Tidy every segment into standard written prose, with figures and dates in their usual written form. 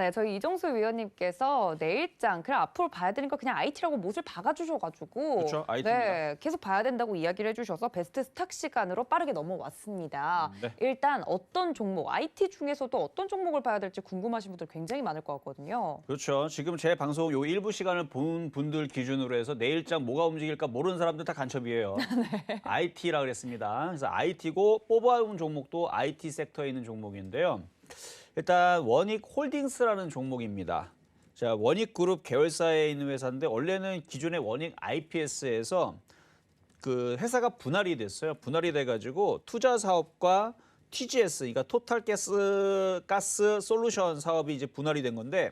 네, 저희 이정수 위원님께서 내일장, 그래 앞으로 봐야 되는 거 그냥 IT라고 못을 박아주셔가지고 그렇죠. IT입니다. 네, 계속 봐야 된다고 이야기를 해주셔서 베스트 스탁 시간으로 빠르게 넘어왔습니다. 네. 일단 어떤 종목, IT 중에서도 어떤 종목을 봐야 될지 궁금하신 분들 굉장히 많을 것 같거든요. 그렇죠. 지금 제 방송 요 일부 시간을 본 분들 기준으로 해서 내일장 뭐가 움직일까 모르는 사람들 다 간첩이에요. 네. IT라 그랬습니다. 그래서 IT고 뽑아온 종목도 IT 섹터에 있는 종목인데요. 일단 원익홀딩스라는 종목입니다. 자, 원익그룹 계열사에 있는 회사인데 원래는 기존의 원익 IPS에서 그 회사가 분할이 됐어요. 분할이 돼가지고 투자 사업과 TGS, 그러니까 토탈 가스 솔루션 사업이 이제 분할이 된 건데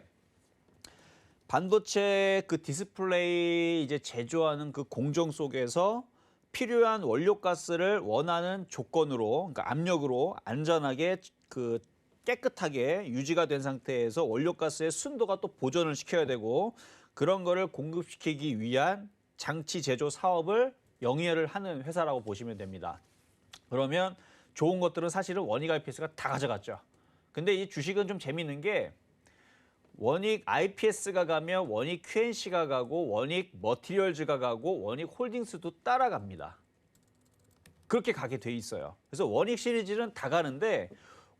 반도체 그 디스플레이 이제 제조하는 그 공정 속에서 필요한 원료 가스를 원하는 조건으로, 그러니까 압력으로 안전하게 그 깨끗하게 유지가 된 상태에서 원료 가스의 순도가 또 보존을 시켜야 되고 그런 거를 공급시키기 위한 장치 제조 사업을 영위를 하는 회사라고 보시면 됩니다. 그러면 좋은 것들은 사실은 원익 IPS가 다 가져갔죠. 근데 이 주식은 좀 재밌는 게 원익 IPS가 가면 원익 QNC가 가고 원익 머티리얼즈가 가고 원익 홀딩스도 따라갑니다. 그렇게 가게 돼 있어요. 그래서 원익 시리즈는 다 가는데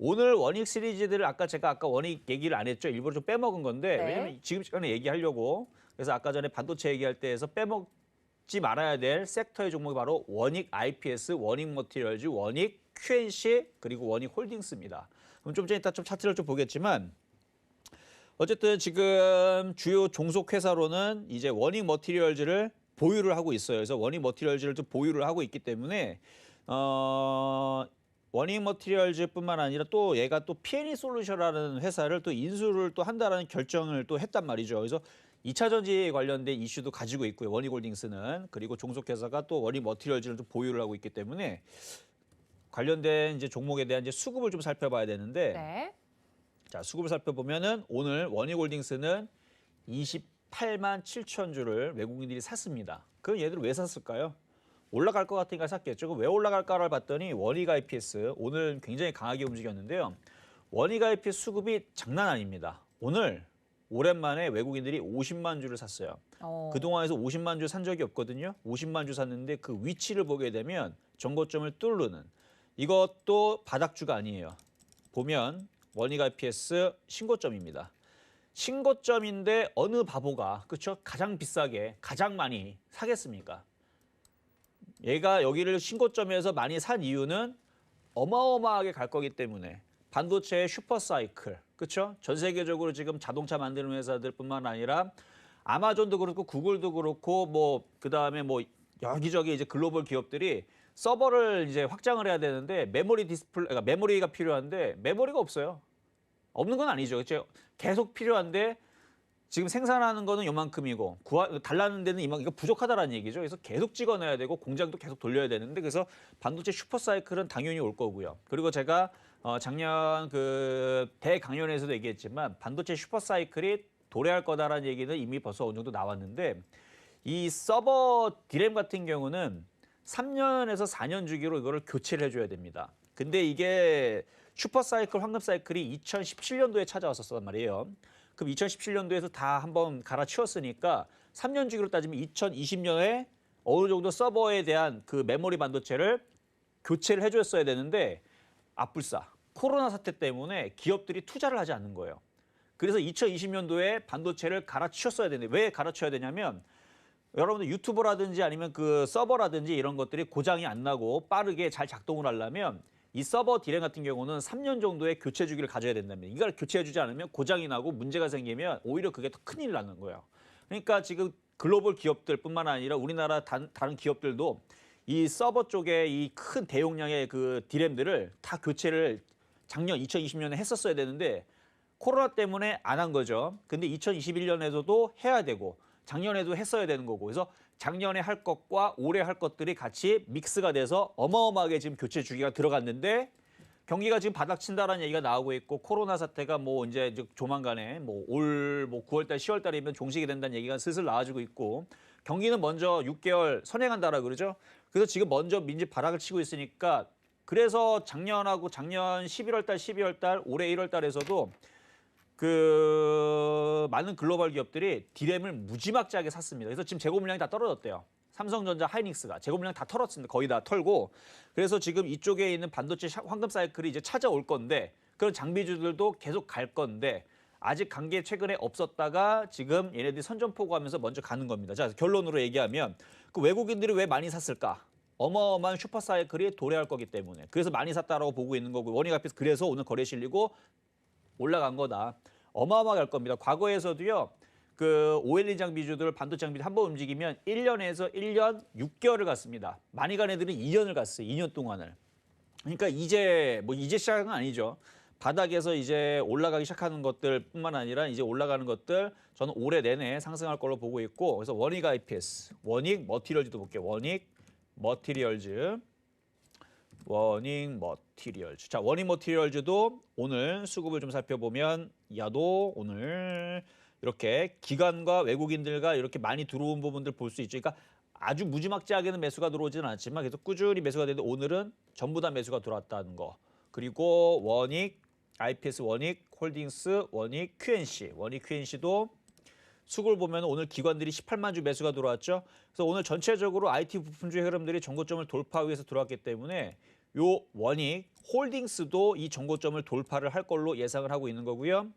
오늘 원익 시리즈들을 제가 아까 원익 얘기를 안 했죠. 일부러 좀 빼먹은 건데 네. 왜냐면 지금 시간에 얘기하려고 그래서 아까 전에 반도체 얘기할 때에서 빼먹지 말아야 될 섹터의 종목이 바로 원익 IPS, 원익 머티리얼즈, 원익 QNC 그리고 원익 홀딩스입니다. 그럼 좀 전에 이따 좀 차트를 좀 보겠지만 어쨌든 지금 주요 종속 회사로는 이제 원익 머티리얼즈를 보유를 하고 있어요. 그래서 원익 머티리얼즈를 또 보유를 하고 있기 때문에 원익 머티리얼즈뿐만 아니라 또 얘가 또 P&E 솔루션이라는 회사를 또 인수를 또 한다라는 결정을 또 했단 말이죠. 그래서 2차 전지에 관련된 이슈도 가지고 있고요. 원익홀딩스는 그리고 종속 회사가 또 원익 머티리얼즈를 또 보유를 하고 있기 때문에 관련된 이제 종목에 대한 이제 수급을 좀 살펴봐야 되는데. 네. 자, 수급을 살펴보면은 오늘 원익홀딩스는 28만 7천 주를 외국인들이 샀습니다. 그럼 얘들 왜 샀을까요? 올라갈 것 같으니까 샀겠죠. 그럼 왜 올라갈까를 봤더니 원익 IPS 오늘 굉장히 강하게 움직였는데요. 원익 IPS 수급이 장난 아닙니다. 오늘 오랜만에 외국인들이 50만 주를 샀어요. 그동안에서 50만 주 산 적이 없거든요. 50만 주 샀는데 그 위치를 보게 되면 정고점을 뚫는 이것도 바닥주가 아니에요. 보면 원익 IPS 신고점입니다. 신고점인데 어느 바보가 그렇죠? 가장 비싸게 가장 많이 사겠습니까? 얘가 여기를 신고점에서 많이 산 이유는 어마어마하게 갈 거기 때문에 반도체의 슈퍼사이클 그렇죠? 전 세계적으로 지금 자동차 만드는 회사들뿐만 아니라 아마존도 그렇고 구글도 그렇고 뭐 그다음에 뭐 여기저기 이제 글로벌 기업들이 서버를 이제 확장을 해야 되는데 그러니까 메모리가 필요한데 메모리가 없어요. 없는 건 아니죠. 그렇죠? 계속 필요한데 지금 생산하는 거는 요만큼이고 달라는 데는 이만큼 이거 부족하다라는 얘기죠. 그래서 계속 찍어내야 되고 공장도 계속 돌려야 되는데 그래서 반도체 슈퍼사이클은 당연히 올 거고요. 그리고 제가 작년 그 대강연에서도 얘기했지만 반도체 슈퍼사이클이 도래할 거다라는 얘기는 이미 벌써 어느 정도 나왔는데 이 서버 디램 같은 경우는 3년에서 4년 주기로 이거를 교체를 해줘야 됩니다. 근데 이게 슈퍼사이클, 황금사이클이 2017년도에 찾아왔었단 말이에요. 그럼 2017년도에서 다 한번 갈아치웠으니까 3년 주기로 따지면 2020년에 어느 정도 서버에 대한 그 메모리 반도체를 교체를 해줬어야 되는데 앞불싸 코로나 사태 때문에 기업들이 투자를 하지 않는 거예요. 그래서 2020년도에 반도체를 갈아치웠어야 되는데 왜 갈아치워야 되냐면 여러분들 유튜버라든지 아니면 그 서버라든지 이런 것들이 고장이 안 나고 빠르게 잘 작동을 하려면 이 서버 디램 같은 경우는 3년 정도의 교체 주기를 가져야 된다면 이걸 교체해주지 않으면 고장이 나고 문제가 생기면 오히려 그게 더 큰일이 나는 거예요. 그러니까 지금 글로벌 기업들뿐만 아니라 우리나라 다른 기업들도 이 서버 쪽에 이 큰 대용량의 그 디램들을 다 교체를 작년 2020년에 했었어야 되는데 코로나 때문에 안 한 거죠. 근데 2021년에서도 해야 되고 작년에도 했어야 되는 거고 그래서 작년에 할 것과 올해 할 것들이 같이 믹스가 돼서 어마어마하게 지금 교체 주기가 들어갔는데 경기가 지금 바닥친다라는 얘기가 나오고 있고 코로나 사태가 뭐 이제 조만간에 뭐 올 9월 달 10월 달이면 종식이 된다는 얘기가 슬슬 나와지고 있고 경기는 먼저 6개월 선행한다라 그러죠. 그래서 지금 먼저 민지 바닥을 치고 있으니까 그래서 작년 11월 달, 12월 달, 올해 1월 달에서도 그 많은 글로벌 기업들이 디램을 무지막지하게 샀습니다. 그래서 지금 재고 물량이 다 떨어졌대요. 삼성전자, 하이닉스가 재고 물량 다 털었습니다. 거의 다 털고. 그래서 지금 이쪽에 있는 반도체 황금 사이클이 이제 찾아올 건데 그런 장비주들도 계속 갈 건데 아직 간 게 최근에 없었다가 지금 얘네들이 선전포고 하면서 먼저 가는 겁니다. 자, 결론으로 얘기하면 그 외국인들이 왜 많이 샀을까? 어마어마한 슈퍼사이클이 도래할 거기 때문에. 그래서 많이 샀다라고 보고 있는 거고 원익 앞에서 그래서 오늘 거래 실리고 올라간 거다. 어마어마하게 할 겁니다. 과거에서도요. 그 OLED 장비주들 반도체 장비 한 번 움직이면 1년에서 1년 6개월을 갔습니다. 많이 간 애들은 2년을 갔어요. 2년 동안을. 그러니까 이제 시작한 건 아니죠. 바닥에서 이제 올라가기 시작하는 것들뿐만 아니라 이제 올라가는 것들 저는 올해 내내 상승할 걸로 보고 있고 그래서 원익 IPS, 원익 머티리얼즈도 볼게요. 원익 머티리얼즈. 자, 원익 머티리얼즈도 오늘 수급을 좀 살펴보면 야도 오늘 이렇게 기관과 외국인들과 이렇게 많이 들어온 부분들 볼 수 있죠. 그러니까 아주 무지막지하게는 매수가 들어오지는 않지만 계속 꾸준히 매수가 되는데 오늘은 전부 다 매수가 들어왔다는 거. 그리고 원익, IPS 원익, 홀딩스, 원익, QNC. 원익 QNC도 수급을 보면 오늘 기관들이 18만 주 매수가 들어왔죠. 그래서 오늘 전체적으로 IT 부품주의 흐름들이 정고점을 돌파하기 위해서 들어왔기 때문에 요 원익, 홀딩스도 이 정고점을 돌파를 할 걸로 예상을 하고 있는 거고요.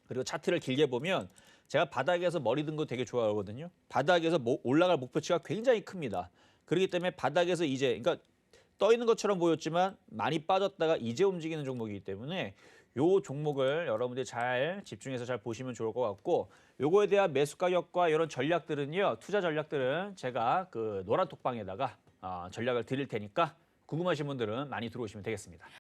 그리고 차트를 길게 보면 제가 바닥에서 머리 든 거 되게 좋아하거든요. 바닥에서 올라갈 목표치가 굉장히 큽니다. 그렇기 때문에 바닥에서 이제 그러니까 떠 있는 것처럼 보였지만 많이 빠졌다가 이제 움직이는 종목이기 때문에 요 종목을 여러분들이 잘 집중해서 잘 보시면 좋을 것 같고 요거에 대한 매수 가격과 이런 전략들은요. 투자 전략들은 제가 그 노란 톡방에다가 전략을 드릴 테니까 궁금하신 분들은 많이 들어오시면 되겠습니다.